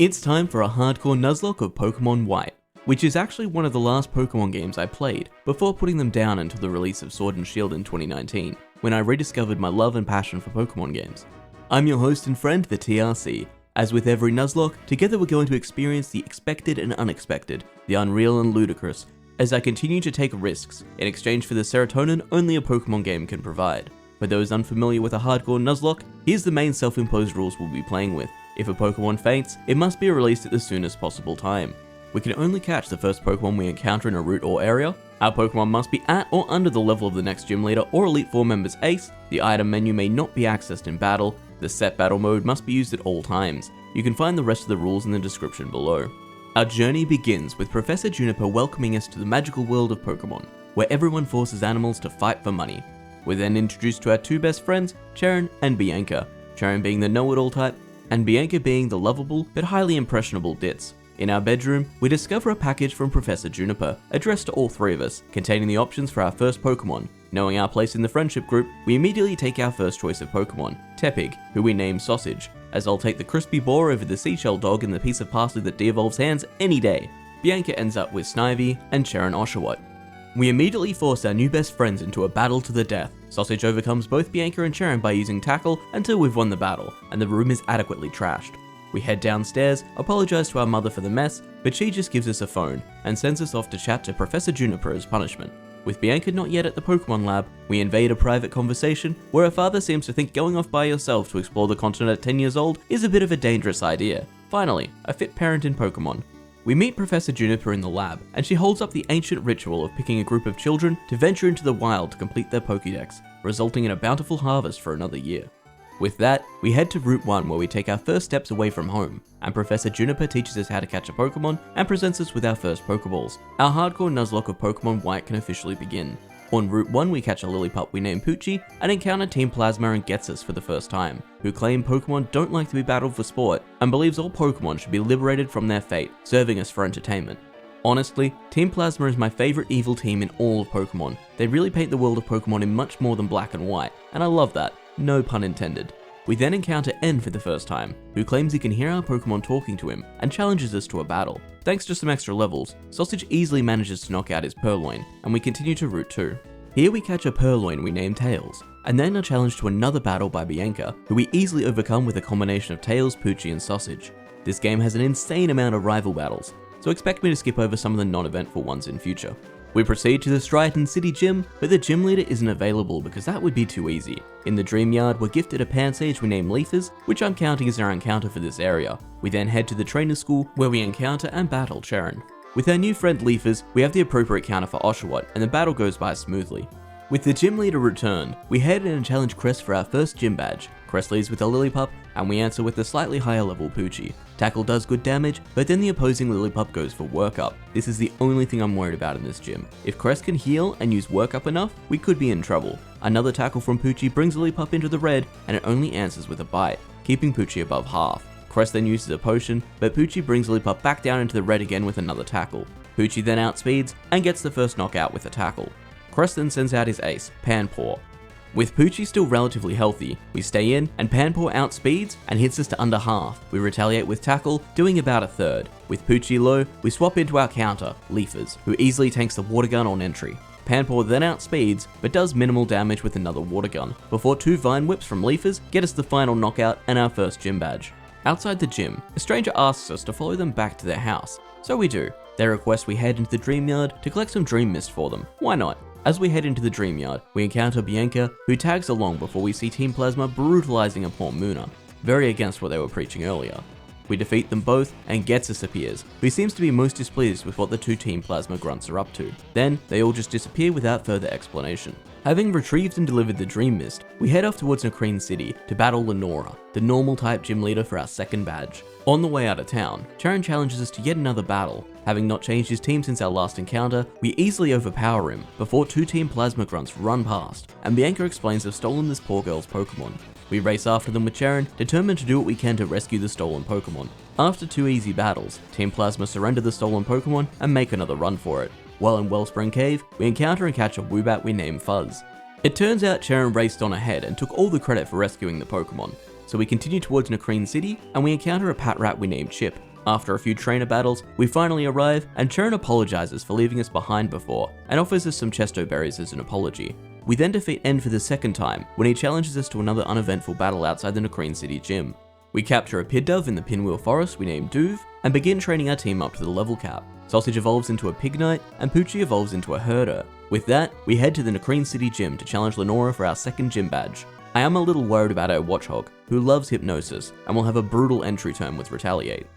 It's time for a hardcore Nuzlocke of Pokémon White, which is actually one of the last Pokémon games I played before putting them down until the release of Sword and Shield in 2019, when I rediscovered my love and passion for Pokémon games. I'm your host and friend, the TRC. As with every Nuzlocke, together we're going to experience the expected and unexpected, the unreal and ludicrous, as I continue to take risks in exchange for the serotonin only a Pokémon game can provide. For those unfamiliar with a hardcore Nuzlocke, here's the main self-imposed rules we'll be playing with. If a Pokémon faints, it must be released at the soonest possible time. We can only catch the first Pokémon we encounter in a route or area. Our Pokémon must be at or under the level of the next gym leader or Elite Four member's ace. The item menu may not be accessed in battle. The set battle mode must be used at all times. You can find the rest of the rules in the description below. Our journey begins with Professor Juniper welcoming us to the magical world of Pokémon, where everyone forces animals to fight for money. We're then introduced to our two best friends, Cheren and Bianca, Cheren being the know-it-all type, and Bianca being the lovable but highly impressionable ditz. In our bedroom, we discover a package from Professor Juniper, addressed to all three of us, containing the options for our first Pokémon. Knowing our place in the friendship group, we immediately take our first choice of Pokémon, Tepig, who we name Sausage, as I'll take the crispy boar over the seashell dog and the piece of parsley that de-evolves hands any day. Bianca ends up with Snivy, and Cheren Oshawott. We immediately force our new best friends into a battle to the death. Sausage overcomes both Bianca and Cheren by using tackle until we've won the battle, and the room is adequately trashed. We head downstairs, apologize to our mother for the mess, but she just gives us a phone, and sends us off to chat to Professor Juniper as punishment. With Bianca not yet at the Pokemon lab, we invade a private conversation where her father seems to think going off by yourself to explore the continent at 10 years old is a bit of a dangerous idea. Finally, a fit parent in Pokemon. We meet Professor Juniper in the lab, and she holds up the ancient ritual of picking a group of children to venture into the wild to complete their Pokédex, resulting in a bountiful harvest for another year. With that, we head to Route 1 where we take our first steps away from home, and Professor Juniper teaches us how to catch a Pokémon and presents us with our first Poké Balls. Our hardcore Nuzlocke of Pokémon White can officially begin. On Route 1 we catch a Lillipup we name Poochie, and encounter Team Plasma and Getsus for the first time, who claim Pokémon don't like to be battled for sport, and believes all Pokémon should be liberated from their fate, serving us for entertainment. Honestly, Team Plasma is my favourite evil team in all of Pokémon. They really paint the world of Pokémon in much more than black and white, and I love that, no pun intended. We then encounter N for the first time, who claims he can hear our Pokémon talking to him, and challenges us to a battle. Thanks to some extra levels, Sausage easily manages to knock out his Purloin, and we continue to Route 2. Here we catch a Purloin we name Tails, and then are challenged to another battle by Bianca, who we easily overcome with a combination of Tails, Poochie, and Sausage. This game has an insane amount of rival battles, so expect me to skip over some of the non-eventful ones in future. We proceed to the Striaton City Gym, but the gym leader isn't available because that would be too easy. In the Dream Yard, we're gifted a Pansage we name Leafers, which I'm counting as our encounter for this area. We then head to the Trainer School, where we encounter and battle Cheren. With our new friend Leafers, we have the appropriate counter for Oshawott, and the battle goes by smoothly. With the gym leader returned, we head in and challenge Crest for our first gym badge. Crest leads with a Lillipup, and we answer with the slightly higher level Poochie. Tackle does good damage, but then the opposing Lillipup goes for Workup. This is the only thing I'm worried about in this gym. If Crest can heal and use Workup enough, we could be in trouble. Another tackle from Poochie brings Lillipup into the red, and it only answers with a bite, keeping Poochie above half. Crest then uses a potion, but Poochie brings Lillipup back down into the red again with another tackle. Poochie then outspeeds, and gets the first knockout with a tackle. Crest then sends out his ace, Panpour. With Poochie still relatively healthy, we stay in, and Panpour outspeeds and hits us to under half. We retaliate with tackle, doing about a third. With Poochie low, we swap into our counter, Leafers, who easily tanks the water gun on entry. Panpour then outspeeds, but does minimal damage with another water gun, before two Vine Whips from Leafers get us the final knockout and our first gym badge. Outside the gym, a stranger asks us to follow them back to their house, so we do. They request we head into the Dream Yard to collect some Dream Mist for them. Why not? As we head into the Dream Yard, we encounter Bianca, who tags along before we see Team Plasma brutalizing a poor Munna, very against what they were preaching earlier. We defeat them both, and Getsus appears, who seems to be most displeased with what the two Team Plasma grunts are up to. Then, they all just disappear without further explanation. Having retrieved and delivered the Dream Mist, we head off towards Nakreen City to battle Lenora, the normal type gym leader for our second badge. On the way out of town, Cheren challenges us to yet another battle. Having not changed his team since our last encounter, we easily overpower him before two Team Plasma grunts run past, and Bianca explains they've stolen this poor girl's Pokemon. We race after them with Cheren, determined to do what we can to rescue the stolen Pokemon. After two easy battles, Team Plasma surrender the stolen Pokemon and make another run for it. While in Wellspring Cave, we encounter and catch a Woobat we name Fuzz. It turns out Cheren raced on ahead and took all the credit for rescuing the Pokemon, so we continue towards Nakreen City, and we encounter a Patrat we named Chip, After a few trainer battles, we finally arrive, and Churn apologizes for leaving us behind before, and offers us some Chesto Berries as an apology. We then defeat End for the second time, when he challenges us to another uneventful battle outside the Nacrene City gym. We capture a Piddove in the Pinwheel Forest we name Duve, and begin training our team up to the level cap. Sausage evolves into a Pig Knight, and Poochie evolves into a Herder. With that, we head to the Nacrene City gym to challenge Lenora for our second gym badge. I am a little worried about our Watchog, who loves Hypnosis, and will have a brutal entry term with Retaliate.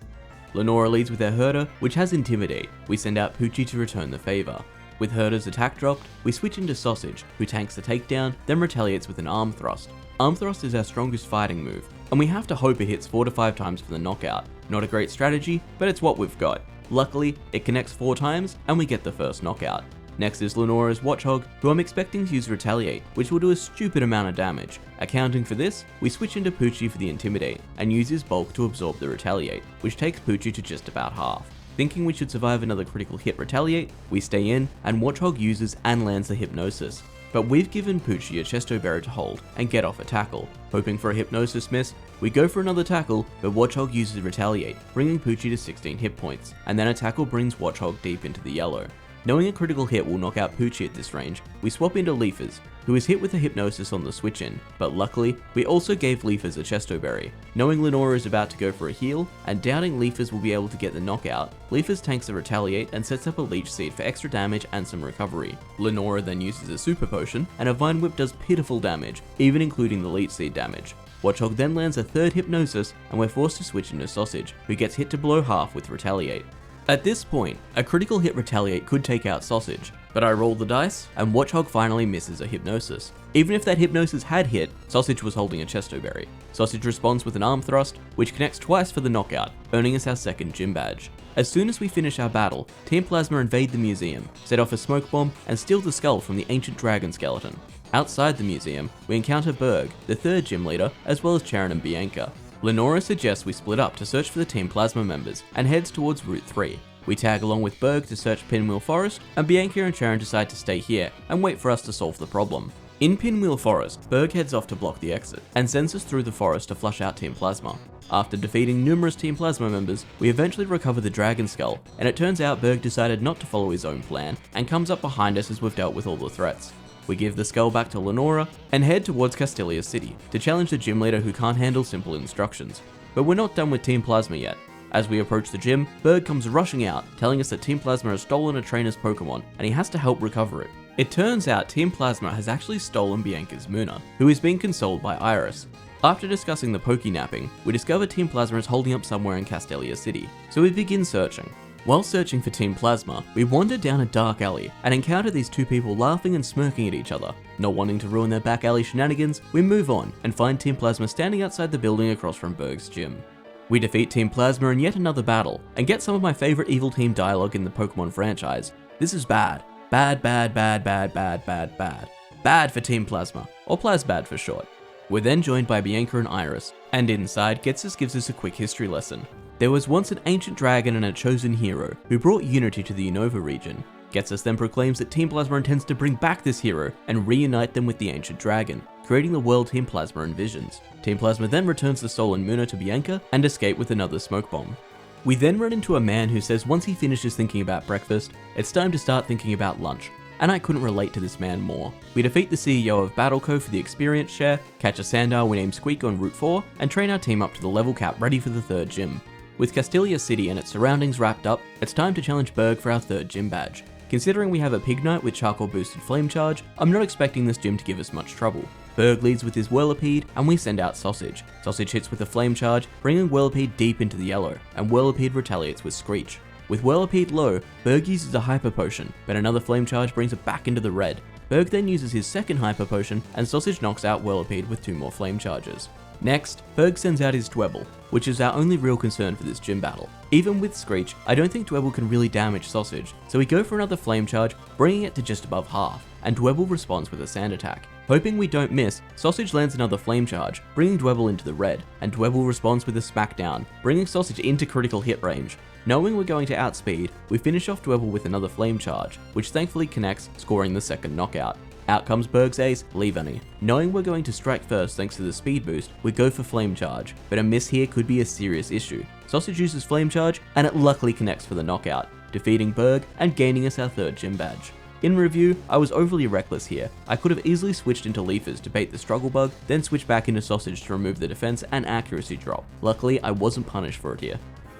Lenora leads with her Herder, which has Intimidate. We send out Poochie to return the favor. With Herder's attack dropped, we switch into Sausage, who tanks the takedown, then retaliates with an Arm Thrust. Arm Thrust is our strongest fighting move, and we have to hope it hits 4 to 5 times for the knockout. Not a great strategy, but it's what we've got. Luckily, it connects 4 times, and we get the first knockout. Next is Lenora's Watchog, who I'm expecting to use Retaliate, which will do a stupid amount of damage. Accounting for this, we switch into Poochie for the Intimidate, and use his bulk to absorb the Retaliate, which takes Poochie to just about half. Thinking we should survive another critical hit Retaliate, we stay in, and Watchog uses and lands the Hypnosis. But we've given Poochie a Chesto Berry to hold, and get off a tackle. Hoping for a Hypnosis miss, we go for another tackle, but Watchog uses Retaliate, bringing Poochie to 16 hit points, and then a tackle brings Watchog deep into the yellow. Knowing a critical hit will knock out Poochie at this range, we swap into Leafers, who is hit with a Hypnosis on the switch in, but luckily, we also gave Leafers a Chesto Berry. Knowing Lenora is about to go for a heal, and doubting Leafers will be able to get the knockout, Leafers tanks a Retaliate and sets up a Leech Seed for extra damage and some recovery. Lenora then uses a Super Potion, and a Vine Whip does pitiful damage, even including the Leech Seed damage. Watchog then lands a third Hypnosis, and we're forced to switch into Sausage, who gets hit to below half with Retaliate. At this point, a critical hit Retaliate could take out Sausage, but I roll the dice, and Watchog finally misses a Hypnosis. Even if that Hypnosis had hit, Sausage was holding a Chesto Berry. Sausage responds with an Arm Thrust, which connects twice for the knockout, earning us our second gym badge. As soon as we finish our battle, Team Plasma invade the museum, set off a smoke bomb, and steal the skull from the ancient dragon skeleton. Outside the museum, we encounter Berg, the third gym leader, as well as Charon and Bianca. Lenora suggests we split up to search for the Team Plasma members, and heads towards Route 3. We tag along with Berg to search Pinwheel Forest, and Bianca and Charon decide to stay here and wait for us to solve the problem. In Pinwheel Forest, Berg heads off to block the exit, and sends us through the forest to flush out Team Plasma. After defeating numerous Team Plasma members, we eventually recover the Dragon Skull, and it turns out Berg decided not to follow his own plan, and comes up behind us as we've dealt with all the threats. We give the skull back to Lenora, and head towards Castelia City, to challenge the gym leader who can't handle simple instructions. But we're not done with Team Plasma yet. As we approach the gym, Berg comes rushing out, telling us that Team Plasma has stolen a trainer's Pokemon, and he has to help recover it. It turns out Team Plasma has actually stolen Bianca's Munna, who is being consoled by Iris. After discussing the Pokenapping, we discover Team Plasma is holding up somewhere in Castelia City, so we begin searching. While searching for Team Plasma, we wander down a dark alley and encounter these two people laughing and smirking at each other. Not wanting to ruin their back alley shenanigans, we move on and find Team Plasma standing outside the building across from Berg's gym. We defeat Team Plasma in yet another battle, and get some of my favorite Evil Team dialogue in the Pokemon franchise. This is bad. Bad, bad, bad, bad, bad, bad, bad. Bad for Team Plasma, or Plasbad for short. We're then joined by Bianca and Iris, and inside gives us a quick history lesson. There was once an ancient dragon and a chosen hero who brought unity to the Unova region. Getsus then proclaims that Team Plasma intends to bring back this hero and reunite them with the ancient dragon, creating the world Team Plasma envisions. Team Plasma then returns the stolen Munna to Bianca and escape with another smoke bomb. We then run into a man who says once he finishes thinking about breakfast, it's time to start thinking about lunch. And I couldn't relate to this man more. We defeat the CEO of Battleco for the experience share, catch a Sandar we name Squeak on Route 4, and train our team up to the level cap ready for the third gym. With Castelia City and its surroundings wrapped up, it's time to challenge Berg for our third gym badge. Considering we have a Pig Knight with charcoal boosted flame charge, I'm not expecting this gym to give us much trouble. Berg leads with his Whirlipede, and we send out Sausage. Sausage hits with a flame charge, bringing Whirlipede deep into the yellow, and Whirlipede retaliates with Screech. With Whirlipede low, Berg uses a Hyper Potion, but another flame charge brings it back into the red. Berg then uses his second Hyper Potion, and Sausage knocks out Whirlipede with 2 more flame charges. Next, Berg sends out his Dwebble, which is our only real concern for this gym battle. Even with Screech, I don't think Dwebble can really damage Sausage, so we go for another flame charge, bringing it to just above half, and Dwebble responds with a sand attack. Hoping we don't miss, Sausage lands another flame charge, bringing Dwebble into the red, and Dwebble responds with a smackdown, bringing Sausage into critical hit range. Knowing we're going to outspeed, we finish off Dwebble with another flame charge, which thankfully connects, scoring the second knockout. Out comes Berg's ace, Leavenny. Knowing we're going to strike first thanks to the speed boost, we go for Flame Charge, but a miss here could be a serious issue. Sausage uses Flame Charge, and it luckily connects for the knockout, defeating Berg and gaining us our 3rd gym badge. In review, I was overly reckless here. I could have easily switched into Leafers to bait the struggle bug, then switch back into Sausage to remove the defense and accuracy drop. Luckily, I wasn't punished for it here.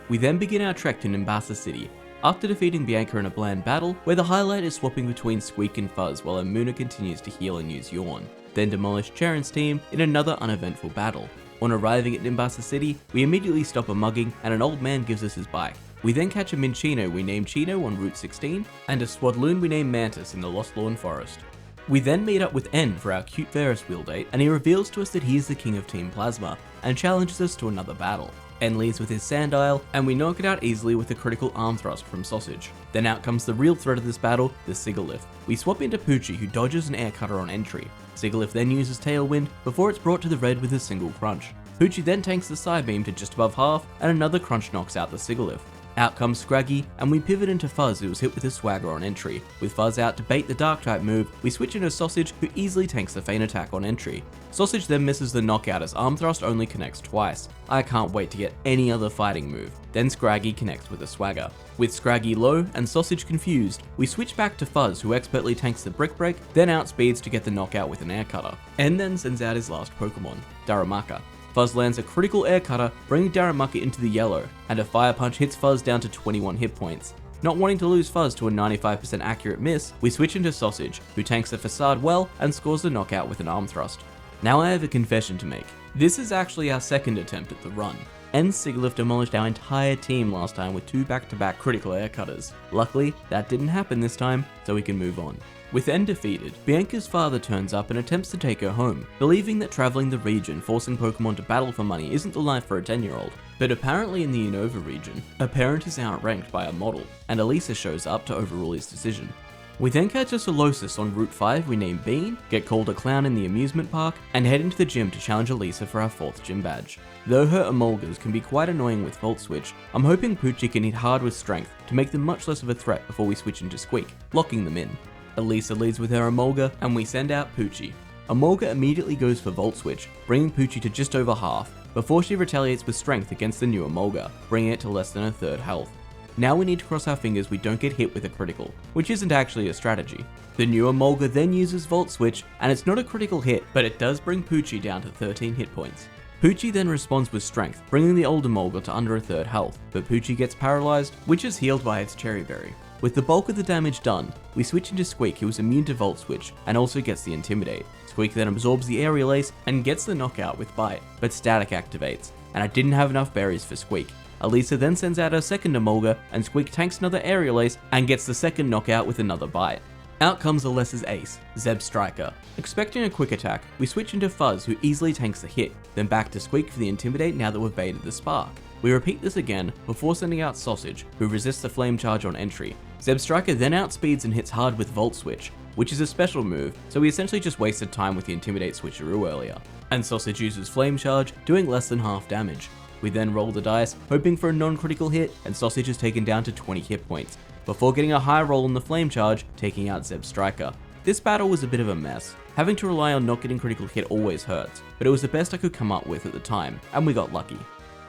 We then begin our trek to Nimbasa City. After defeating Bianca in a bland battle, where the highlight is swapping between Squeak and Fuzz while Amuna continues to heal and use Yawn. Then demolish Charon's team in another uneventful battle. On arriving at Nimbasa City, we immediately stop a mugging and an old man gives us his bike. We then catch a Minchino we named Chino on Route 16, and a Swadloon we named Mantis in the Lost Lawn Forest. We then meet up with N for our cute Ferris wheel date, and he reveals to us that he is the king of Team Plasma, and challenges us to another battle. N leads with his Sandile, and we knock it out easily with a critical arm thrust from Sausage. Then out comes the real threat of this battle, the Sigalith. We swap into Poochie, who dodges an air cutter on entry. Sigalith then uses Tailwind before it's brought to the red with a single crunch. Poochie then tanks the side beam to just above half, and another crunch knocks out the Sigalith. Out comes Scraggy, and we pivot into Fuzz, who was hit with a Swagger on entry. With Fuzz out to bait the Dark type move, we switch into Sausage, who easily tanks the Feint attack on entry. Sausage then misses the knockout as Arm Thrust only connects twice. I can't wait to get any other fighting move. Then Scraggy connects with a Swagger. With Scraggy low and Sausage confused, we switch back to Fuzz, who expertly tanks the Brick Break, then outspeeds to get the knockout with an Air Cutter. And then sends out his last Pokemon, Darumaka. Fuzz lands a critical air cutter, bringing Darumaka into the yellow, and a fire punch hits Fuzz down to 21 hit points. Not wanting to lose Fuzz to a 95% accurate miss, we switch into Sausage, who tanks the facade well and scores the knockout with an arm thrust. Now I have a confession to make. This is actually our 2nd attempt at the run. N Sigalith demolished our entire team last time with 2 back-to-back critical air cutters. Luckily, that didn't happen this time, so we can move on. With N defeated, Bianca's father turns up and attempts to take her home, believing that traveling the region forcing Pokemon to battle for money isn't the life for a 10-year-old. But apparently in the Unova region, a parent is outranked by a model, and Elisa shows up to overrule his decision. We then catch a Solosis on Route 5 we name Bean, get called a clown in the amusement park, and head into the gym to challenge Elisa for our 4th gym badge. Though her Emolgas can be quite annoying with Volt Switch, I'm hoping Poochie can hit hard with Strength to make them much less of a threat before we switch into Squeak, locking them in. Elisa leads with her Emolga, and we send out Poochie. Emolga immediately goes for Volt Switch, bringing Poochie to just over half, before she retaliates with Strength against the new Emolga, bringing it to less than a 3rd health. Now we need to cross our fingers we don't get hit with a critical, which isn't actually a strategy. The new Emolga then uses Volt Switch, and it's not a critical hit, but it does bring Poochie down to 13 hit points. Poochie then responds with Strength, bringing the old Emolga to under a 3rd health, but Poochie gets paralyzed, which is healed by its Cherry Berry. With the bulk of the damage done, we switch into Squeak, who is immune to Volt Switch, and also gets the Intimidate. Squeak then absorbs the Aerial Ace and gets the knockout with Bite, but Static activates, and I didn't have enough berries for Squeak. Elisa then sends out her 2nd Emolga, and Squeak tanks another Aerial Ace and gets the 2nd knockout with another Bite. Out comes Alessa's ace, Zeb Striker. Expecting a quick attack, we switch into Fuzz, who easily tanks the hit, then back to Squeak for the Intimidate now that we've baited the Spark. We repeat this again before sending out Sausage, who resists the Flame Charge on entry. Zeb Striker then outspeeds and hits hard with Volt Switch, which is a special move, so we essentially just wasted time with the Intimidate switcheroo earlier. And Sausage uses Flame Charge, doing less than half damage. We then roll the dice, hoping for a non-critical hit, and Sausage is taken down to 20 hit points, before getting a high roll on the Flame Charge, taking out Zeb Striker. This battle was a bit of a mess. Having to rely on not getting critical hit always hurts, but it was the best I could come up with at the time, and we got lucky.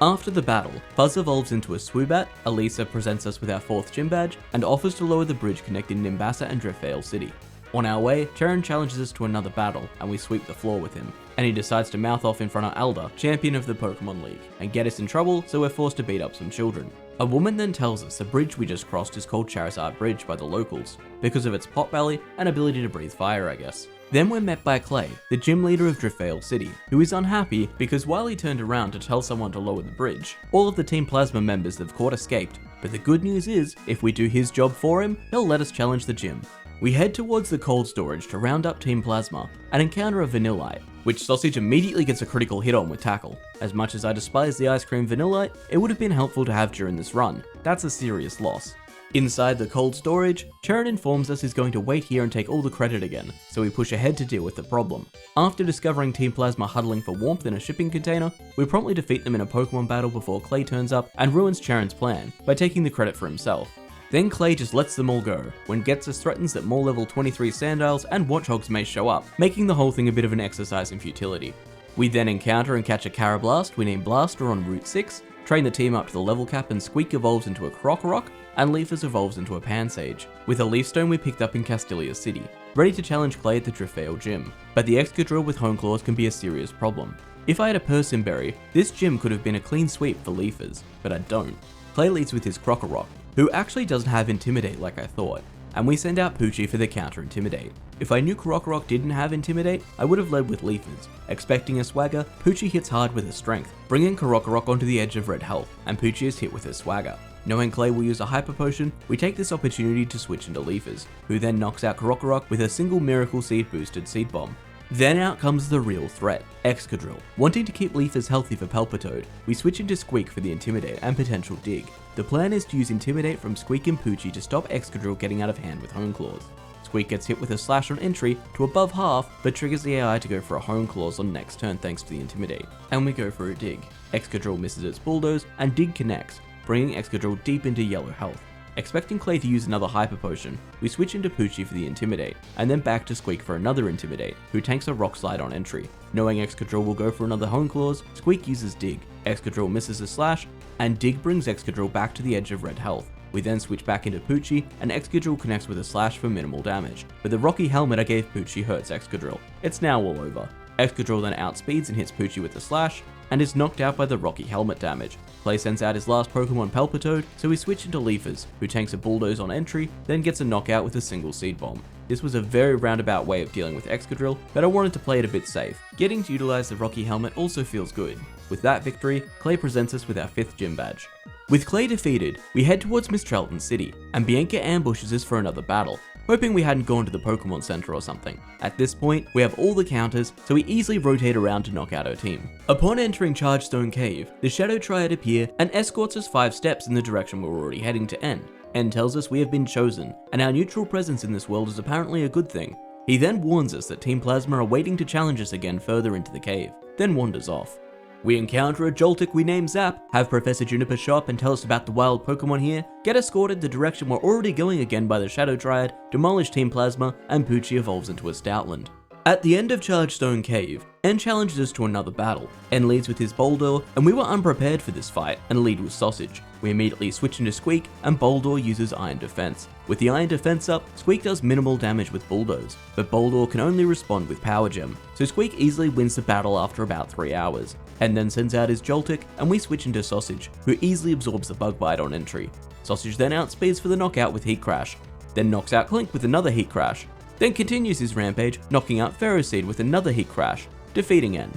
After the battle, Fuzz evolves into a Swoobat, Elisa presents us with our 4th gym badge, and offers to lower the bridge connecting Nimbasa and Driftvale City. On our way, Charon challenges us to another battle, and we sweep the floor with him, and he decides to mouth off in front of Alda, champion of the Pokemon League, and get us in trouble, so we're forced to beat up some children. A woman then tells us the bridge we just crossed is called Charizard Bridge by the locals, because of its potbelly and ability to breathe fire, I guess. Then we're met by Clay, the gym leader of Driftvale City, who is unhappy because while he turned around to tell someone to lower the bridge, all of the Team Plasma members they've caught escaped, but the good news is, if we do his job for him, he'll let us challenge the gym. We head towards the cold storage to round up Team Plasma and encounter a Vanillite, which Sausage immediately gets a critical hit on with Tackle. As much as I despise the Ice Cream Vanillite, it would have been helpful to have during this run. That's a serious loss. Inside the cold storage, Charon informs us he's going to wait here and take all the credit again, so we push ahead to deal with the problem. After discovering Team Plasma huddling for warmth in a shipping container, we promptly defeat them in a Pokemon battle before Clay turns up and ruins Charon's plan by taking the credit for himself. Then Clay just lets them all go, when Getsus threatens that more level 23 Sandiles and Watchhogs may show up, making the whole thing a bit of an exercise in futility. We then encounter and catch a Carablast we name Blaster on Route 6, train the team up to the level cap and Squeak evolves into a Crocorock, and Leafers evolves into a Pansage, with a Leaf Stone we picked up in Castilia City, ready to challenge Clay at the Driftvale gym. But the Excadrill with Hone Claws can be a serious problem. If I had a Persim Berry, this gym could have been a clean sweep for Leafers, but I don't. Clay leads with his Crocorock, who actually doesn't have Intimidate like I thought, and we send out Poochie for the counter Intimidate. If I knew Crocorock didn't have Intimidate, I would have led with Leafers. Expecting a Swagger, Poochie hits hard with a Strength, bringing Crocorock onto the edge of red health, and Poochie is hit with a Swagger. Knowing Clay will use a Hyper Potion, we take this opportunity to switch into Leafers, who then knocks out Crocorock with a single Miracle Seed boosted Seed Bomb. Then out comes the real threat, Excadrill. Wanting to keep Leafers healthy for Palpitoad, we switch into Squeak for the Intimidate and potential Dig. The plan is to use Intimidate from Squeak and Poochie to stop Excadrill getting out of hand with Hone Claws. Squeak gets hit with a Slash on entry to above half, but triggers the AI to go for a Hone Claws on next turn thanks to the Intimidate, and we go for a Dig. Excadrill misses its Bulldoze, and Dig connects, bringing Excadrill deep into yellow health. Expecting Clay to use another Hyper Potion, we switch into Poochie for the Intimidate, and then back to Squeak for another Intimidate, who tanks a Rock Slide on entry. Knowing Excadrill will go for another Hone Claws, Squeak uses Dig, Excadrill misses a Slash, and Dig brings Excadrill back to the edge of red health. We then switch back into Poochie, and Excadrill connects with a Slash for minimal damage, but the Rocky Helmet I gave Poochie hurts Excadrill. It's now all over. Excadrill then outspeeds and hits Poochie with a Slash, and is knocked out by the Rocky Helmet damage. Clay sends out his last Pokemon Palpitoad, so we switch into Leafers, who tanks a Bulldoze on entry, then gets a knockout with a single Seed Bomb. This was a very roundabout way of dealing with Excadrill, but I wanted to play it a bit safe. Getting to utilize the Rocky Helmet also feels good. With that victory, Clay presents us with our 5th gym badge. With Clay defeated, we head towards Mistralton City, and Bianca ambushes us for another battle, hoping we hadn't gone to the Pokemon Center or something. At this point, we have all the counters, so we easily rotate around to knock out our team. Upon entering Chargestone Cave, the Shadow Triad appear and escorts us 5 steps in the direction we're already heading to N. N tells us we have been chosen, and our neutral presence in this world is apparently a good thing. He then warns us that Team Plasma are waiting to challenge us again further into the cave, then wanders off. We encounter a Joltik we name Zap, have Professor Juniper show up and tell us about the wild Pokemon here, get escorted the direction we're already going again by the Shadow Triad, demolish Team Plasma, and Poochie evolves into a Stoutland. At the end of Chargestone Cave, N challenges us to another battle. N leads with his Boldore, and we were unprepared for this fight and lead with Sausage. We immediately switch into Squeak, and Boldore uses Iron Defense. With the Iron Defense up, Squeak does minimal damage with Bulldoze, but Boldore can only respond with Power Gem, so Squeak easily wins the battle after about 3 hours. And then sends out his Joltik, and we switch into Sausage, who easily absorbs the Bug Bite on entry. Sausage then outspeeds for the knockout with Heat Crash, then knocks out Clink with another Heat Crash, then continues his rampage, knocking out Ferroseed with another Heat Crash, defeating N.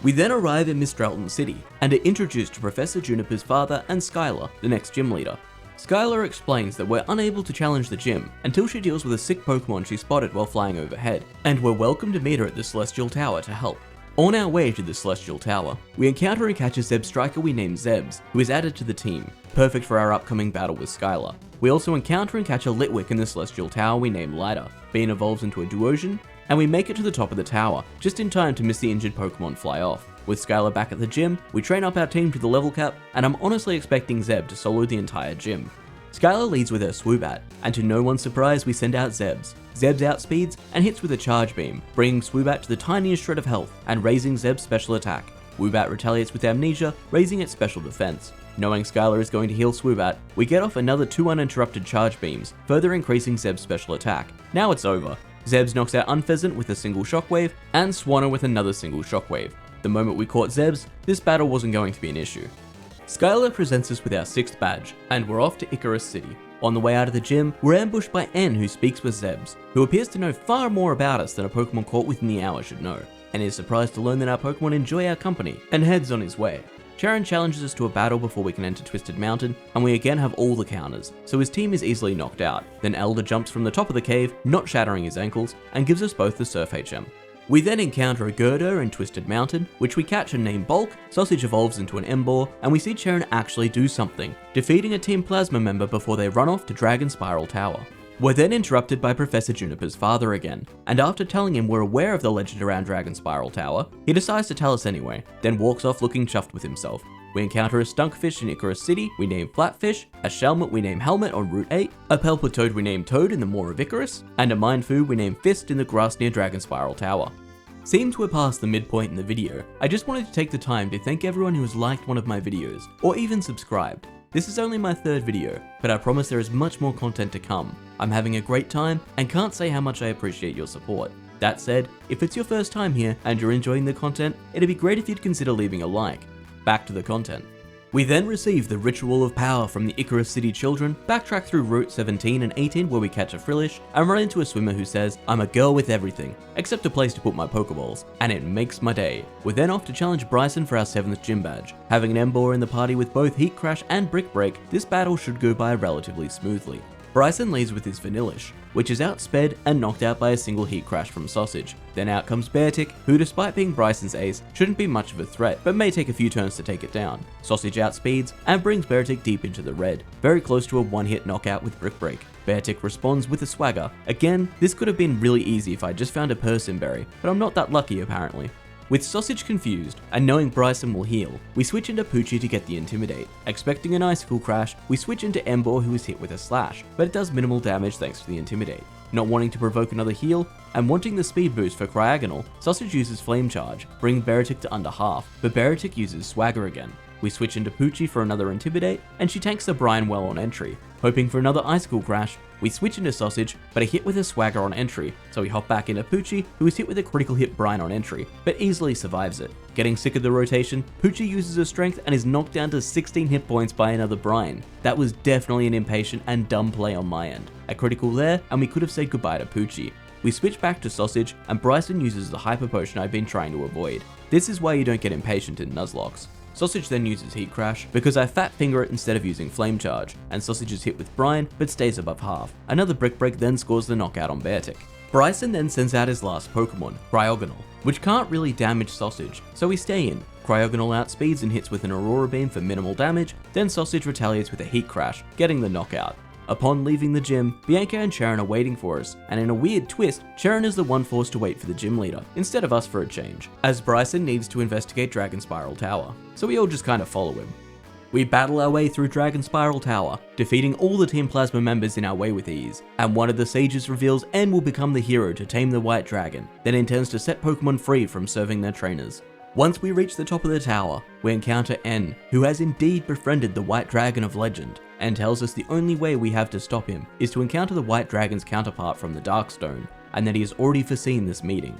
We then arrive in Mistralton City, and are introduced to Professor Juniper's father and Skylar, the next gym leader. Skylar explains that we're unable to challenge the gym until she deals with a sick Pokemon she spotted while flying overhead, and we're welcome to meet her at the Celestial Tower to help. On our way to the Celestial Tower, we encounter and catch a Zebstriker we name Zebs, who is added to the team, perfect for our upcoming battle with Skylar. We also encounter and catch a Litwick in the Celestial Tower we name Lighter. Bean evolves into a Duosion, and we make it to the top of the tower, just in time to miss the injured Pokemon fly off. With Skylar back at the gym, we train up our team to the level cap, and I'm honestly expecting Zeb to solo the entire gym. Skylar leads with her Swoobat, and to no one's surprise we send out Zebs. Zebs outspeeds and hits with a Charge Beam, bringing Swoobat to the tiniest shred of health and raising Zeb's special attack. Woobat retaliates with Amnesia, raising its special defense. Knowing Skylar is going to heal Swoobat, we get off another 2 uninterrupted Charge Beams, further increasing Zeb's special attack. Now it's over. Zebs knocks out Unpheasant with a single Shockwave, and Swanna with another single Shockwave. The moment we caught Zebs, this battle wasn't going to be an issue. Skylar presents us with our 6th badge, and we're off to Icarus City. On the way out of the gym, we're ambushed by N, who speaks with Zebs, who appears to know far more about us than a Pokemon caught within the hour should know, and is surprised to learn that our Pokemon enjoy our company, and heads on his way. Charon challenges us to a battle before we can enter Twisted Mountain, and we again have all the counters, so his team is easily knocked out. Then Elder jumps from the top of the cave, not shattering his ankles, and gives us both the Surf HM. We then encounter a Girder in Twisted Mountain, which we catch and name Bulk, Sausage evolves into an Emboar, and we see Charon actually do something, defeating a Team Plasma member before they run off to Dragon Spiral Tower. We're then interrupted by Professor Juniper's father again, and after telling him we're aware of the legend around Dragon Spiral Tower, he decides to tell us anyway, then walks off looking chuffed with himself. we encounter a Stunkfish in Icarus City, we name Flatfish, a Shelmet we name Helmet on Route 8, a Pelpatoad we name Toad in the Maw of Icarus, and a Mindfu we name Fist in the grass near Dragon Spiral Tower. Seems we're past the midpoint in the video. I just wanted to take the time to thank everyone who has liked one of my videos, or even subscribed. This is only my third video, but I promise there is much more content to come. I'm having a great time, and can't say how much I appreciate your support. That said, if it's your first time here and you're enjoying the content, it'd be great if you'd consider leaving a like. Back to the content. We then receive the Ritual of Power from the Icarus City children, backtrack through Route 17 and 18 where we catch a Frillish, and run into a swimmer who says, "I'm a girl with everything, except a place to put my Poké Balls," and it makes my day. We're then off to challenge Bryson for our 7th gym badge. Having an Emboar in the party with both Heat Crash and Brick Break, this battle should go by relatively smoothly. Bryson leads with his Vanillish, which is outsped and knocked out by a single Heat Crash from Sausage. Then out comes Beartic, who despite being Bryson's ace, shouldn't be much of a threat, but may take a few turns to take it down. Sausage outspeeds and brings Beartic deep into the red, very close to a one-hit knockout with Brick Break. Beartic responds with a Swagger. Again, this could have been really easy if I just found a Persimberry, but I'm not that lucky apparently. With Sausage confused, and knowing Bryson will heal, we switch into Poochie to get the Intimidate. Expecting an Icicle Crash, we switch into Emboar who is hit with a Slash, but it does minimal damage thanks to the Intimidate. Not wanting to provoke another heal, and wanting the speed boost for Cryogonal, Sausage uses Flame Charge, bringing Beartic to under half, but Beartic uses Swagger again. We switch into Poochie for another Intimidate, and she tanks the Brine well on entry. Hoping for another Icicle Crash, we switch into Sausage, but a hit with a Swagger on entry, so we hop back into Poochie, who is hit with a critical hit Brine on entry, but easily survives it. Getting sick of the rotation, Poochie uses her strength and is knocked down to 16 hit points by another Brine. That was definitely an impatient and dumb play on my end. A critical there, and we could have said goodbye to Poochie. We switch back to Sausage, and Bryson uses the Hyper Potion I've been trying to avoid. This is why you don't get impatient in Nuzlocks. Sausage then uses Heat Crash, because I Fat Finger it instead of using Flame Charge, and Sausage is hit with Brine, but stays above half. Another Brick Break then scores the knockout on Beartic. Bryson then sends out his last Pokemon, Cryogonal, which can't really damage Sausage, so we stay in. Cryogonal outspeeds and hits with an Aurora Beam for minimal damage, then Sausage retaliates with a Heat Crash, getting the knockout. Upon leaving the gym, Bianca and Sharon are waiting for us, and in a weird twist, Sharon is the one forced to wait for the gym leader, instead of us for a change, as Bryson needs to investigate Dragon Spiral Tower, so we all just kinda follow him. We battle our way through Dragon Spiral Tower, defeating all the Team Plasma members in our way with ease, and one of the sages reveals N will become the hero to tame the White Dragon, then intends to set Pokemon free from serving their trainers. Once we reach the top of the tower, we encounter N, who has indeed befriended the White Dragon of legend, and tells us the only way we have to stop him is to encounter the White Dragon's counterpart from the Darkstone, and that he has already foreseen this meeting.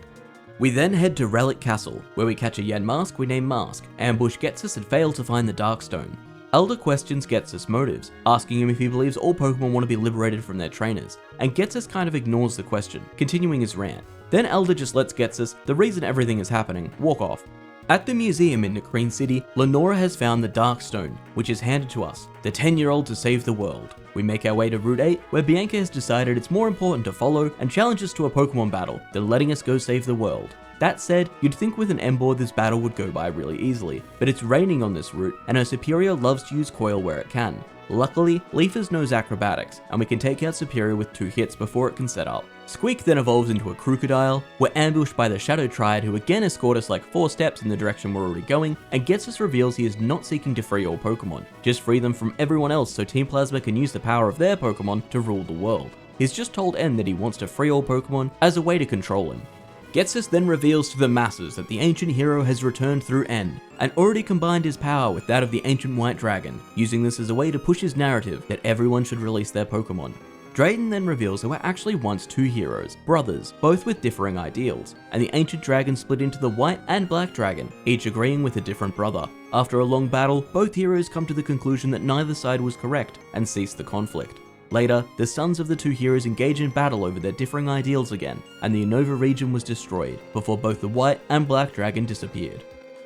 We then head to Relic Castle, where we catch a Yanmask we name Mask, ambush gets us and fail to find the Darkstone. Elder questions Getsus' motives, asking him if he believes all Pokemon want to be liberated from their trainers, and Getsus kind of ignores the question, continuing his rant. Then Elder just lets Getsus, the reason everything is happening, walk off. At the museum in Nacrene City, Lenora has found the Darkstone, which is handed to us, the 10-year-old to save the world. We make our way to Route 8, where Bianca has decided it's more important to follow and challenge us to a Pokemon battle than letting us go save the world. That said, you'd think with an Emboar this battle would go by really easily, but it's raining on this route, and her Superior loves to use Coil where it can. Luckily, Leafers knows acrobatics, and we can take out Superior with 2 hits before it can set up. Squeak then evolves into a Crocodile. We're ambushed by the Shadow Triad, who again escort us like 4 steps in the direction we're already going, and Getsus reveals he is not seeking to free all Pokemon, just free them from everyone else so Team Plasma can use the power of their Pokemon to rule the world. He's just told N that he wants to free all Pokemon as a way to control him. Getsus then reveals to the masses that the ancient hero has returned through N, and already combined his power with that of the ancient White Dragon, using this as a way to push his narrative that everyone should release their Pokemon. Drayden then reveals there were actually once 2 heroes, brothers, both with differing ideals, and the ancient dragon split into the White and Black Dragon, each agreeing with a different brother. After a long battle, both heroes come to the conclusion that neither side was correct, and cease the conflict. Later, the sons of the 2 heroes engage in battle over their differing ideals again, and the Unova region was destroyed, before both the White and Black Dragon disappeared.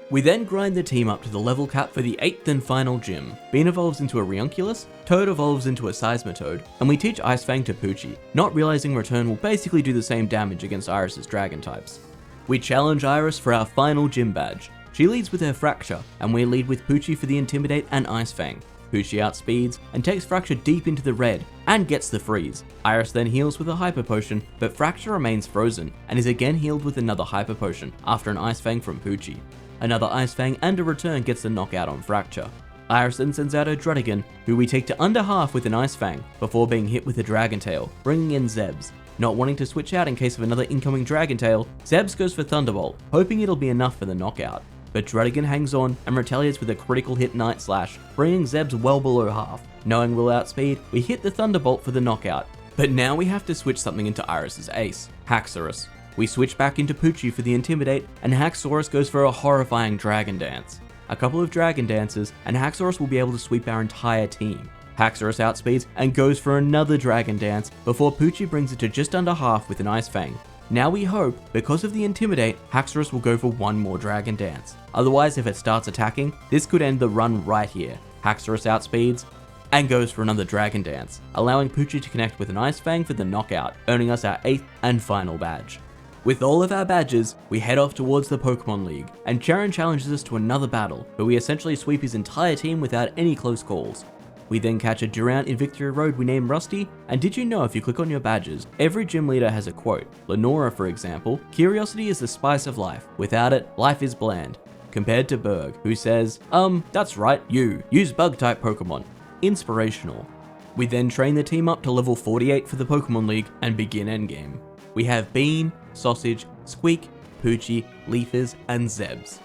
We then grind the team up to the level cap for the 8th and final gym. Bean evolves into a Reunculus, Toad evolves into a Seismitoad, and we teach Ice Fang to Poochie, not realizing Return will basically do the same damage against Iris's dragon types. We challenge Iris for our final gym badge. She leads with her Fracture, and we lead with Poochie for the Intimidate and Ice Fang. Poochie outspeeds and takes Fracture deep into the red, and gets the freeze. Iris then heals with a Hyper Potion, but Fracture remains frozen, and is again healed with another Hyper Potion after an Ice Fang from Poochie. Another Ice Fang and a return gets the knockout on Fracture. Iris then sends out her Druddigon, who we take to under half with an Ice Fang, before being hit with a Dragon Tail, bringing in Zebs. Not wanting to switch out in case of another incoming Dragon Tail, Zebs goes for Thunderbolt, hoping it'll be enough for the knockout. But Druddigon hangs on and retaliates with a critical hit Night Slash, bringing Zebs well below half. Knowing we'll outspeed, we hit the Thunderbolt for the knockout. But now we have to switch something into Iris's ace, Haxorus. We switch back into Poochie for the Intimidate, and Haxorus goes for a horrifying Dragon Dance. A couple of Dragon Dances, and Haxorus will be able to sweep our entire team. Haxorus outspeeds and goes for another Dragon Dance before Poochie brings it to just under half with an Ice Fang. Now we hope, because of the Intimidate, Haxorus will go for one more Dragon Dance. Otherwise, if it starts attacking, this could end the run right here. Haxorus outspeeds and goes for another Dragon Dance, allowing Poochie to connect with an Ice Fang for the knockout, earning us our 8th and final badge. With all of our badges, we head off towards the Pokemon League, and Charon challenges us to another battle, where we essentially sweep his entire team without any close calls. We then catch a Durant in Victory Road we name Rusty, and did you know if you click on your badges, every gym leader has a quote. Lenora, for example, "Curiosity is the spice of life. Without it, life is bland." Compared to Berg, who says, that's right, you, use bug-type Pokemon. Inspirational. We then train the team up to level 48 for the Pokemon League and begin endgame. We have Bean, Sausage, Squeak, Poochie, Leafers, and Zebs.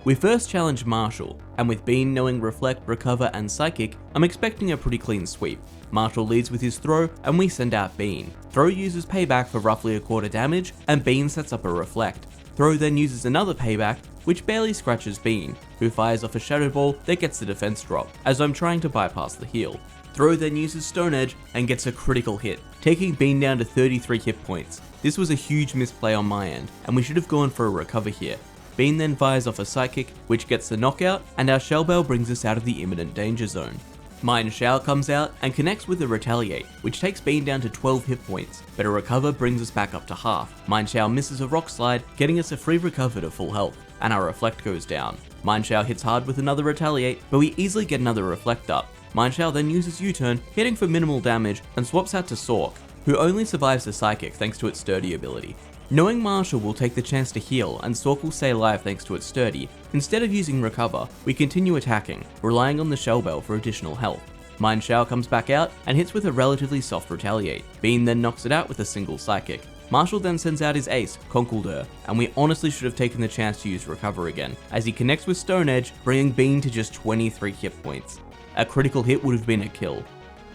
We first challenge Marshall, and with Bean knowing Reflect, Recover, and Psychic, I'm expecting a pretty clean sweep. Marshall leads with his Throw, and we send out Bean. Throw uses Payback for roughly a quarter damage, and Bean sets up a Reflect. Throw then uses another Payback, which barely scratches Bean, who fires off a Shadow Ball that gets the defense drop, as I'm trying to bypass the heal. Throw then uses Stone Edge and gets a critical hit, taking Bean down to 33 hit points. This was a huge misplay on my end, and we should have gone for a Recover here. Bean then fires off a Psychic, which gets the knockout, and our Shell Bell brings us out of the imminent danger zone. Mine Shower comes out and connects with a Retaliate, which takes Bean down to 12 hit points, but a Recover brings us back up to half. Mine Shower misses a Rock Slide, getting us a free Recover to full health, and our Reflect goes down. Mine Shower hits hard with another Retaliate, but we easily get another Reflect up. Mine Shower then uses U-Turn, hitting for minimal damage, and swaps out to Sork, who only survives the Psychic thanks to its Sturdy ability. Knowing Marshall will take the chance to heal and Sork will stay alive thanks to its Sturdy, instead of using Recover, we continue attacking, relying on the Shell Bell for additional health. Mine Shower comes back out and hits with a relatively soft Retaliate. Bean then knocks it out with a single Psychic. Marshall then sends out his ace, Conkeldurr, and we honestly should have taken the chance to use Recover again, as he connects with Stone Edge, bringing Bean to just 23 hit points. A critical hit would have been a kill.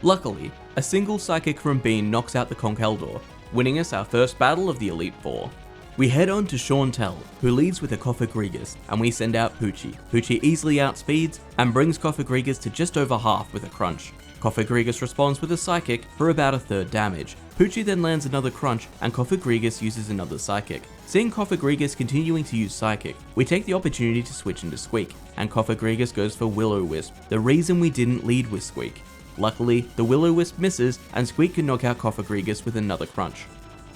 Luckily, a single Psychic from Bean knocks out the Conkeldurr, winning us our first battle of the Elite Four. We head on to Chantel, who leads with a Cofagrigus, and we send out Poochie. Poochie easily outspeeds and brings Cofagrigus to just over half with a Crunch. Cofagrigus responds with a Psychic for about a third damage. Poochie then lands another Crunch and Cofagrigus uses another Psychic. Seeing Cofagrigus continuing to use Psychic, we take the opportunity to switch into Squeak, and Cofagrigus goes for Will-O-Wisp, the reason we didn't lead with Squeak. Luckily, the Will-O-Wisp misses and Squeak can knock out Cofagrigus with another Crunch.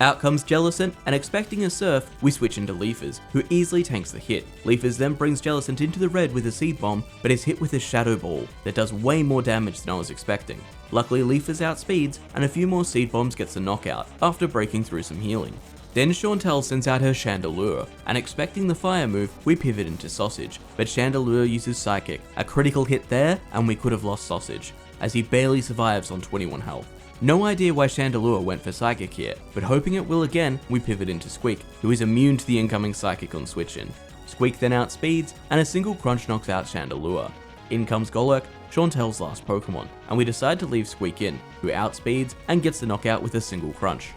Out comes Jellicent, and expecting a Surf, we switch into Leafers, who easily tanks the hit. Leafers then brings Jellicent into the red with a Seed Bomb, but is hit with a Shadow Ball that does way more damage than I was expecting. Luckily, Leafers outspeeds, and a few more Seed Bombs gets a knockout, after breaking through some healing. Then Chantel sends out her Chandelure, and expecting the fire move, we pivot into Sausage, but Chandelure uses Psychic, a critical hit there, and we could have lost Sausage, as he barely survives on 21 health. No idea why Chandelure went for Psychic here, but hoping it will again, we pivot into Squeak, who is immune to the incoming Psychic on switch in. Squeak then outspeeds, and a single Crunch knocks out Chandelure. In comes Golurk, Chantel's last Pokemon, and we decide to leave Squeak in, who outspeeds and gets the knockout with a single Crunch.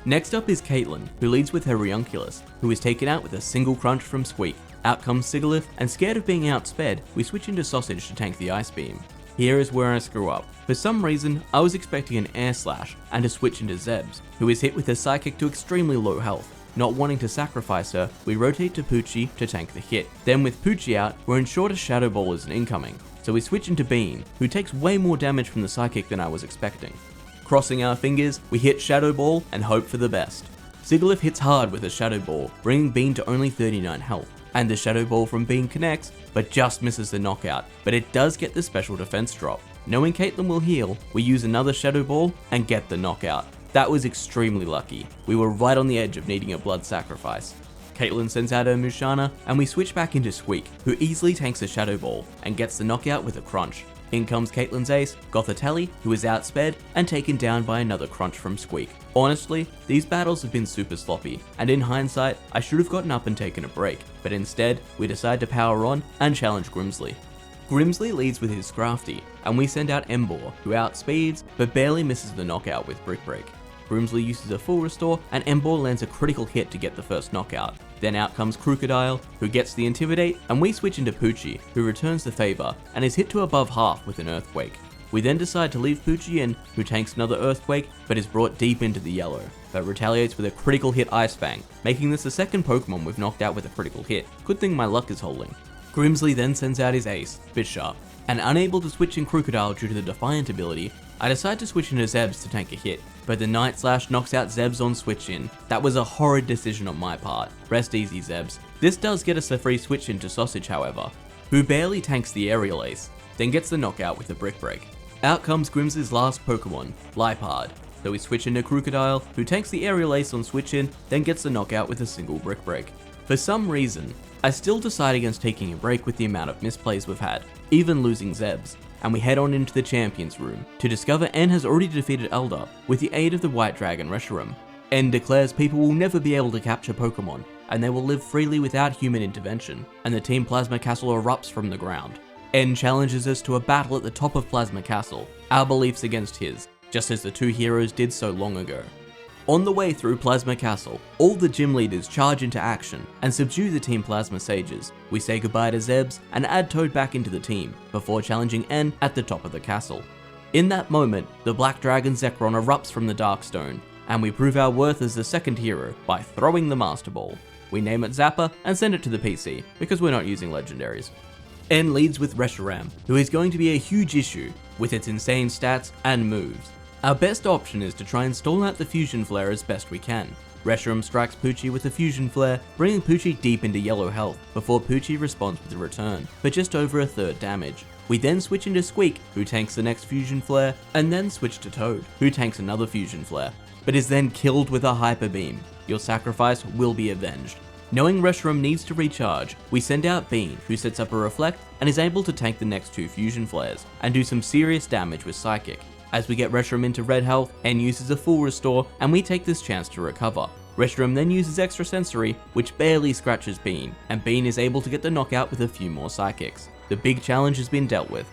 Next up is Caitlin, who leads with her Ranunculus, who is taken out with a single Crunch from Squeak. Out comes Sigilyph, and scared of being outsped, we switch into Sausage to tank the Ice Beam. Here is where I screw up. For some reason, I was expecting an Air Slash and to switch into Zebs, who is hit with a Psychic to extremely low health. Not wanting to sacrifice her, we rotate to Poochie to tank the hit. Then with Poochie out, we're ensured a Shadow Ball is an incoming, so we switch into Bean, who takes way more damage from the Psychic than I was expecting. Crossing our fingers, we hit Shadow Ball and hope for the best. Sigilyph hits hard with a Shadow Ball, bringing Bean to only 39 health. And the Shadow Ball from Bean connects, but just misses the knockout, but it does get the special defense drop. Knowing Caitlin will heal, we use another Shadow Ball and get the knockout. That was extremely lucky. We were right on the edge of needing a blood sacrifice. Caitlyn sends out her Mushana, and we switch back into Squeak, who easily tanks a Shadow Ball and gets the knockout with a Crunch. In comes Caitlyn's ace, Gothitelle, who is outsped and taken down by another Crunch from Squeak. Honestly, these battles have been super sloppy, and in hindsight, I should have gotten up and taken a break, but instead, we decide to power on and challenge Grimsley. Grimsley leads with his Scrafty, and we send out Embor, who outspeeds, but barely misses the knockout with Brick Break. Grimsley uses a full restore, and Embor lands a critical hit to get the first knockout. Then out comes Crocodile, who gets the Intimidate, and we switch into Poochie, who returns the favor, and is hit to above half with an Earthquake. We then decide to leave Poochie in, who tanks another Earthquake, but is brought deep into the yellow, but retaliates with a critical hit Ice Fang, making this the second Pokemon we've knocked out with a critical hit. Good thing my luck is holding. Grimsley then sends out his ace, Bishop, and unable to switch in Crocodile due to the Defiant ability, I decide to switch into Zebs to tank a hit, but the Night Slash knocks out Zebs on switch in. That was a horrid decision on my part. Rest easy, Zebs. This does get us a free switch into Sausage, however, who barely tanks the Aerial Ace, then gets the knockout with a Brick Break. Out comes Grimsley's last Pokemon, Liepard, so we switch into Crocodile, who tanks the Aerial Ace on switch in, then gets the knockout with a single Brick Break. For some reason, I still decide against taking a break with the amount of misplays we've had, even losing Zebs, and we head on into the Champions Room to discover N has already defeated Elder with the aid of the White Dragon Reshiram. N declares people will never be able to capture Pokemon, and they will live freely without human intervention, and the Team Plasma Castle erupts from the ground. N challenges us to a battle at the top of Plasma Castle, our beliefs against his, just as the two heroes did so long ago. On the way through Plasma Castle, all the gym leaders charge into action and subdue the Team Plasma Sages. We say goodbye to Zebs and add Toad back into the team, before challenging N at the top of the castle. In that moment, the Black Dragon Zekrom erupts from the Darkstone, and we prove our worth as the second hero by throwing the Master Ball. We name it Zapper and send it to the PC, because we're not using legendaries. N leads with Reshiram, who is going to be a huge issue with its insane stats and moves. Our best option is to try and stall out the Fusion Flare as best we can. Reshiram strikes Poochie with a Fusion Flare, bringing Poochie deep into yellow health, before Poochie responds with a return, for just over a third damage. We then switch into Squeak, who tanks the next Fusion Flare, and then switch to Toad, who tanks another Fusion Flare, but is then killed with a Hyper Beam. Your sacrifice will be avenged. Knowing Reshiram needs to recharge, we send out Bean, who sets up a Reflect and is able to tank the next two Fusion Flares, and do some serious damage with Psychic. As we get Reshiram into red health, N uses a full restore, and we take this chance to recover. Reshiram then uses Extra Sensory, which barely scratches Bean, and Bean is able to get the knockout with a few more Psychics. The big challenge has been dealt with.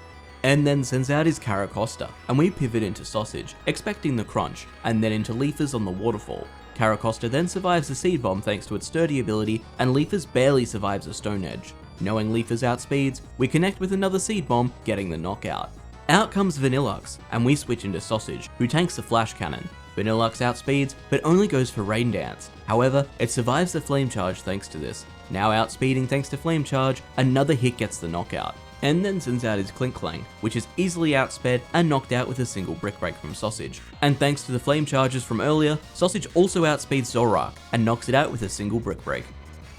N then sends out his Caracosta, and we pivot into Sausage, expecting the Crunch, and then into Leafers on the Waterfall. Caracosta then survives the Seed Bomb thanks to its sturdy ability, and Leafers barely survives a Stone Edge. Knowing Leafers outspeeds, we connect with another Seed Bomb, getting the knockout. Out comes Vanillux, and we switch into Sausage, who tanks the Flash Cannon. Vanillux outspeeds, but only goes for Rain Dance. However, it survives the Flame Charge thanks to this. Now outspeeding thanks to Flame Charge, another hit gets the knockout. And then sends out his Clink Clang, which is easily outsped and knocked out with a single Brick Break from Sausage. And thanks to the Flame Charges from earlier, Sausage also outspeeds Zoroark and knocks it out with a single Brick Break.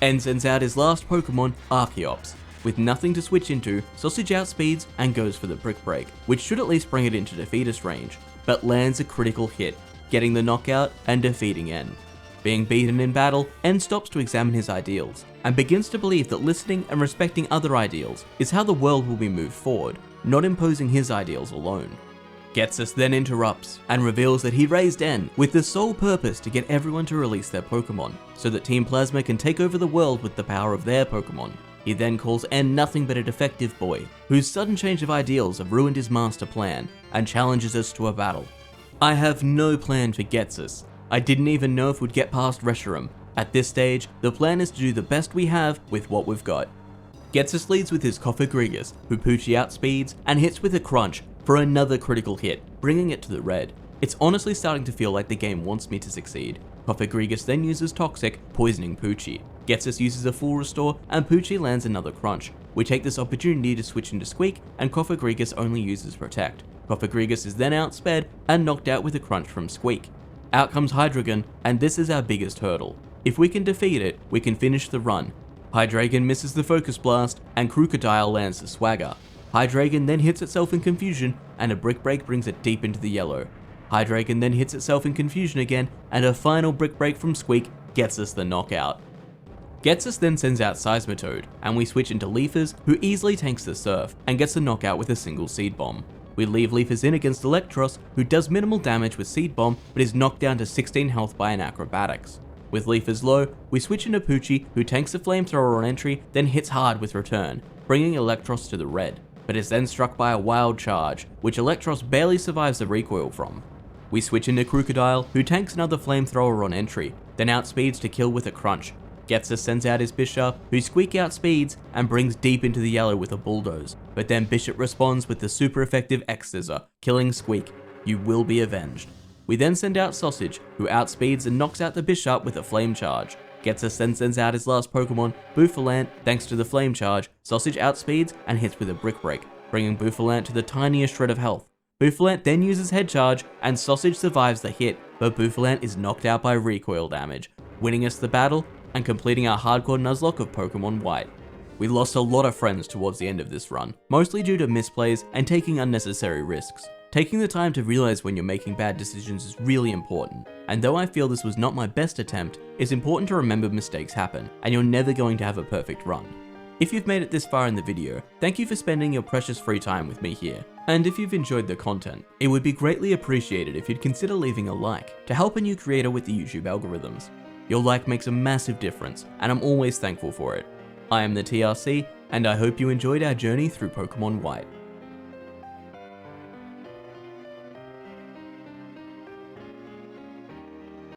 And sends out his last Pokemon, Archeops. With nothing to switch into, Sausage outspeeds and goes for the Brick Break, which should at least bring it into defeatist range, but lands a critical hit, getting the knockout and defeating N. Being beaten in battle, N stops to examine his ideals, and begins to believe that listening and respecting other ideals is how the world will be moved forward, not imposing his ideals alone. Getsus then interrupts, and reveals that he raised N with the sole purpose to get everyone to release their Pokemon, so that Team Plasma can take over the world with the power of their Pokemon. He then calls N nothing but a defective boy, whose sudden change of ideals have ruined his master plan, and challenges us to a battle. I have no plan for Getsus. I didn't even know if we'd get past Reshiram. At this stage, the plan is to do the best we have with what we've got. Getsus leads with his Cofagrigus, who Poochie outspeeds and hits with a Crunch for another critical hit, bringing it to the red. It's honestly starting to feel like the game wants me to succeed. Cofagrigus then uses Toxic, poisoning Poochie. Getsus uses a full restore, and Poochie lands another Crunch. We take this opportunity to switch into Squeak, and Cofagrigus only uses Protect. Cofagrigus is then outsped and knocked out with a Crunch from Squeak. Out comes Hydreigon, and this is our biggest hurdle. If we can defeat it, we can finish the run. Hydreigon misses the Focus Blast, and Crocodile lands the Swagger. Hydreigon then hits itself in confusion, and a Brick Break brings it deep into the yellow. Hydreigon then hits itself in confusion again, and a final Brick Break from Squeak gets us the knockout. Getsus then sends out Seismitoad, and we switch into Leafers, who easily tanks the Surf and gets a knockout with a single Seed Bomb. We leave Leafers in against Electros, who does minimal damage with Seed Bomb but is knocked down to 16 health by an Acrobatics. With Leafers low, we switch into Poochie, who tanks the Flamethrower on entry, then hits hard with Return, bringing Electros to the red, but is then struck by a Wild Charge, which Electros barely survives the recoil from. We switch into Crocodile, who tanks another Flamethrower on entry, then outspeeds to kill with a Crunch. Getsus sends out his Bishop, who Squeak outspeeds and brings deep into the yellow with a Bulldoze, but then Bishop responds with the super effective X-Scissor, killing Squeak. You will be avenged. We then send out Sausage, who outspeeds and knocks out the Bishop with a Flame Charge. Getsus then sends out his last Pokemon, Bouffalant. Thanks to the Flame Charge, Sausage outspeeds and hits with a Brick Break, bringing Bouffalant to the tiniest shred of health. Bouffalant then uses Head Charge, and Sausage survives the hit, but Bouffalant is knocked out by recoil damage, winning us the battle and completing our hardcore Nuzlocke of Pokémon White. We lost a lot of friends towards the end of this run, mostly due to misplays and taking unnecessary risks. Taking the time to realize when you're making bad decisions is really important, and though I feel this was not my best attempt, it's important to remember mistakes happen, and you're never going to have a perfect run. If you've made it this far in the video, thank you for spending your precious free time with me here. And if you've enjoyed the content, it would be greatly appreciated if you'd consider leaving a like to help a new creator with the YouTube algorithms. Your like makes a massive difference, and I'm always thankful for it. I am the TRC, and I hope you enjoyed our journey through Pokémon White.